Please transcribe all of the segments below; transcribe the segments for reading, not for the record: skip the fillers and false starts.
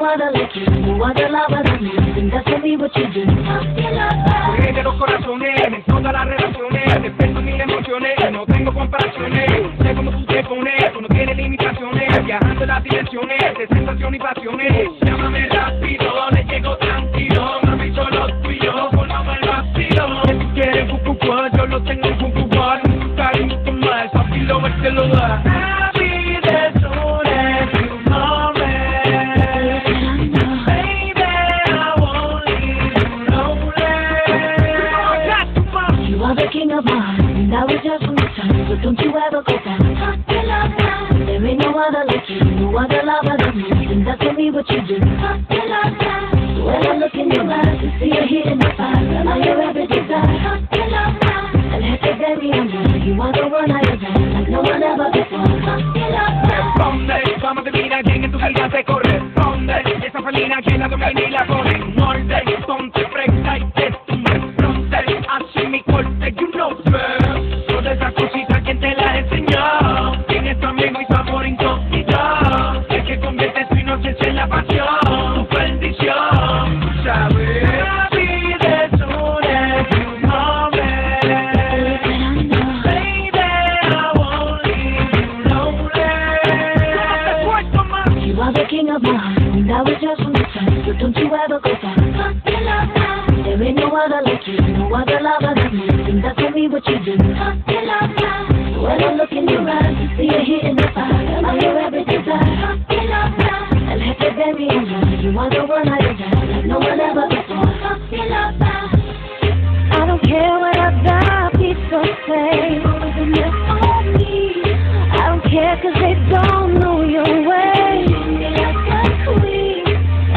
other like you, no other lover than me, and that's for me what you do. Rey de los corazones, en todas las relaciones, desperto mil emociones, no tengo comparaciones. Sé cómo tú te pones, tú no tienes limitaciones, viajando en las dimensiones de sensación y pasiones. Llámame rápido, le llego tranquilo, mami, solo tú y yo, formamos el vacío. Si tú quieres cucucuá, yo lo tengo en cucucuá, un cariño más, papi, lo ves, te lo da. King of mine, and I was just from the time, so don't you ever go down. There ain't no other like you, no other lover than me, and that's for me what you do. When I look in your eyes, I see a hidden fire, now you're every desire. And I say, baby, I'm yours, you are the one I adore, like no one ever before. Responde, vamos de vida, quien en tu vida te corresponde, esa felina que la domina y la pone en molde, ponte fresca y te tumbe pronte, así mi corte, you know, girl. Toda esa cosita, ¿quién te la enseñó? Tienes tu amigo y tu amor incógnito, el que convierte tu inocencia en la pasión, tu perdición, tú sabes. King of mine, and I was just from the time, so don't you ever go down. There ain't no other like you, no other lover than me, and that's for me what you do. When I look in your eyes, I see a hidden fire, now you're every desire. And I say, baby, I'm yours, you are the one I desire, like no one ever before. I don't care what other people say, I don't care 'cause they don't know your way.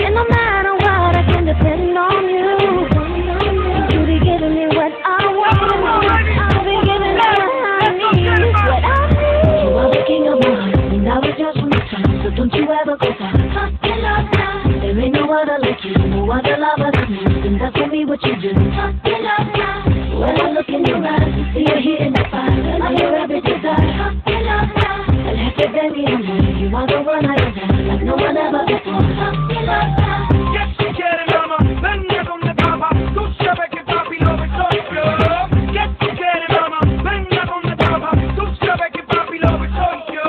And no matter what, I can depend on you. You be giving me what I want, I'll be giving what I need, what I need. You are the king of mine, and I was just from the time, so don't you ever go down. There ain't no other like you, no other lover than me, and that's for me what you do. When I look in your eyes, I see a hidden fire, now you're every desire. And I say, baby, I'm yours, you are the one I desire, like no one ever before. Yes, si quieres, mama, venga donde papá, tú sabes que papi lo ve soy yo. Yes, si quieres, mama, venga donde papá, tú sabes que papi lo ve soy yo.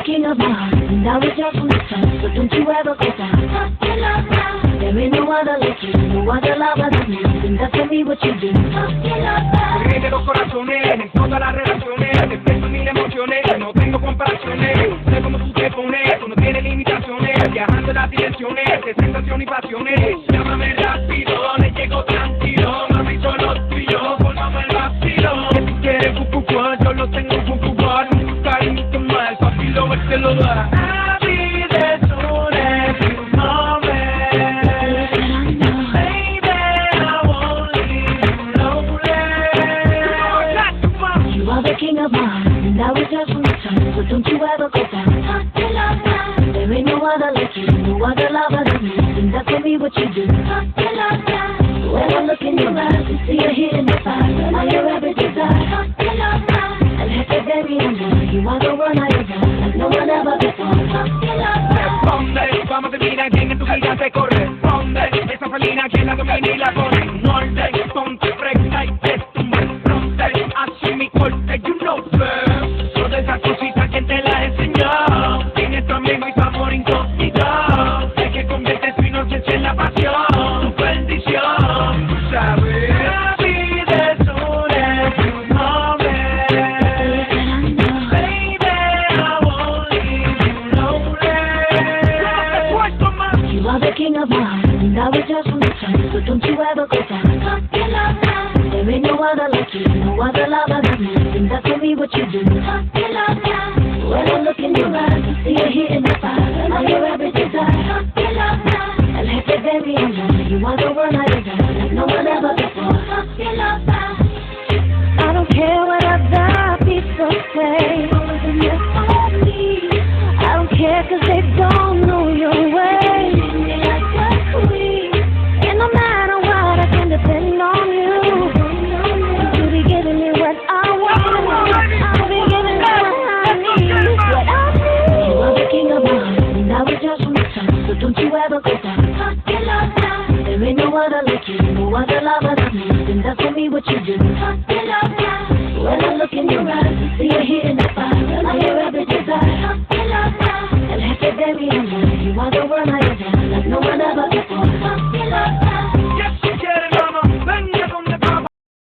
King of mine, and I was just from the time, so don't you ever go down. There ain't no other like you, no other lover than me, and that's for me what you do. Rey de los corazones, en todas las relaciones, desperto mil emociones, no tengo comparaciones. Sé cómo tú te pones, tú no tienes limitaciones, viajando en las dimensiones de sensación y pasiones. Llámame rápido, le llego tranquilo, mami, solo tú y yo, formamos el vacío. Que tú quieres cucucuá, yo lo tengo en cucucuá, un cariño más, papi, lo ves, te lo da. King of mine, and I was just from the time, so don't you ever go down. There ain't no other like you, no other lover than me, and that's for me what you do. When I look in your eyes, I see a hidden fire, now you're every desire. And I say, baby, I'm yours, you are the one I adore, like no one ever before. Responde, vamos de vida, quien en tu vida te corresponde, esa felina que la domina y la pone en molde, ponte fresca y te tumbe pronte, así mi corte, you know, girl. Toda esa cosita, ¿quién te la enseñó? Tienes tu amigo y tu amor incógnito, el que convierte tu inocencia en la pasión, tu perdición, tú sabes. King of mine, and I was just from the time, so don't you ever go down. There ain't no other like you, no other lover than me, and that's for me what you do. When I look in in your eyes, I see a hit in the fire. I'm your every desire. El jefe de mi amor, you are the one I desire, like no one ever before. I don't care what other people say. I don't care 'cause they don't know your way. And no matter what, I can depend on you. You be giving me what I want. I'll be giving you what I need. What I need. You are the king of my heart, and I will just from the top. So don't you ever go down. There ain't no other like you, no other lover than me. And that's for me what you do. When I look in your eyes, I see a hit in the fire. I'm your every desire. El jefe de mi amor, you are the one I desire, like no one ever before.